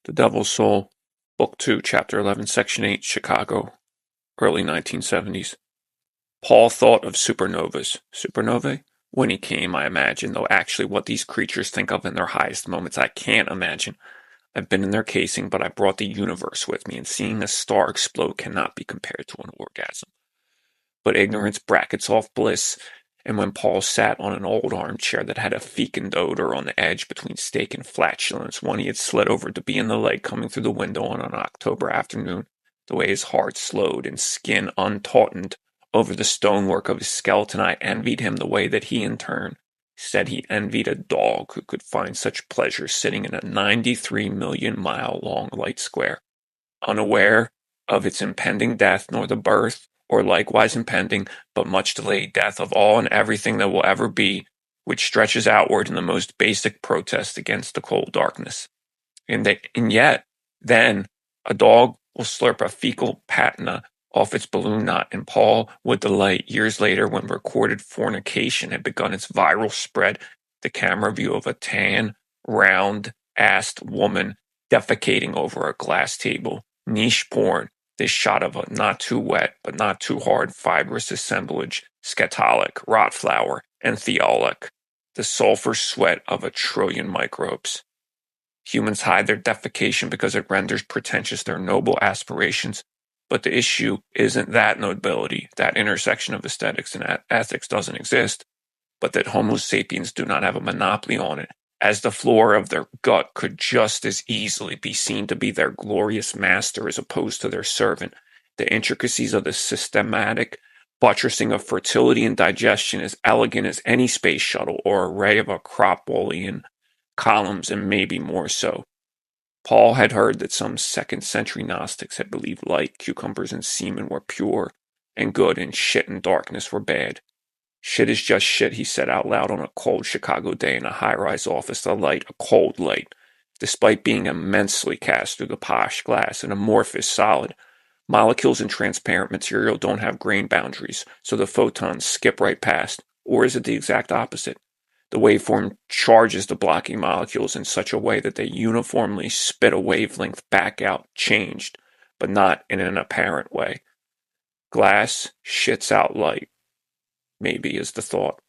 The Devil's Soul, Book 2, Chapter 11, Section 8, Chicago, early 1970s. Paul thought of supernovas. Supernovae? When he came, I imagine, though actually what these creatures think of in their highest moments, I can't imagine. I've been in their casing, but I brought the universe with me, and seeing a star explode cannot be compared to an orgasm. But ignorance brackets off bliss, and when Paul sat on an old armchair that had a fecund odor on the edge between steak and flatulence, one he had slid over to be in the light coming through the window on an October afternoon, the way his heart slowed and skin untautened over the stonework of his skeleton, I envied him the way that he in turn said he envied a dog who could find such pleasure sitting in a 93 million-mile-long light square, unaware of its impending death, nor the birth, or likewise impending, but much delayed death of all and everything that will ever be, which stretches outward in the most basic protest against the cold darkness. And yet, then, a dog will slurp a fecal patina off its balloon knot, and Paul would delight years later when recorded fornication had begun its viral spread, the camera view of a tan, round-assed woman defecating over a glass table. Niche porn, this shot of a not too wet but not too hard fibrous assemblage, scatolic, rot flour, and thiolic, the sulfur sweat of a trillion microbes. Humans hide their defecation because it renders pretentious their noble aspirations, but the issue isn't that nobility, that intersection of aesthetics and ethics doesn't exist, but that Homo sapiens do not have a monopoly on it, as the floor of their gut could just as easily be seen to be their glorious master as opposed to their servant. The intricacies of the systematic buttressing of fertility and digestion as elegant as any space shuttle or array of Acropolitan columns, and maybe more so. Paul had heard that some second-century Gnostics had believed light, cucumbers, and semen were pure and good, and shit and darkness were bad. Shit is just shit, he said out loud on a cold Chicago day in a high-rise office. A light, a cold light, despite being immensely cast through the posh glass, an amorphous solid. Molecules in transparent material don't have grain boundaries, so the photons skip right past. Or is it the exact opposite? The waveform charges the blocking molecules in such a way that they uniformly spit a wavelength back out, changed, but not in an apparent way. Glass shits out light, maybe is the thought.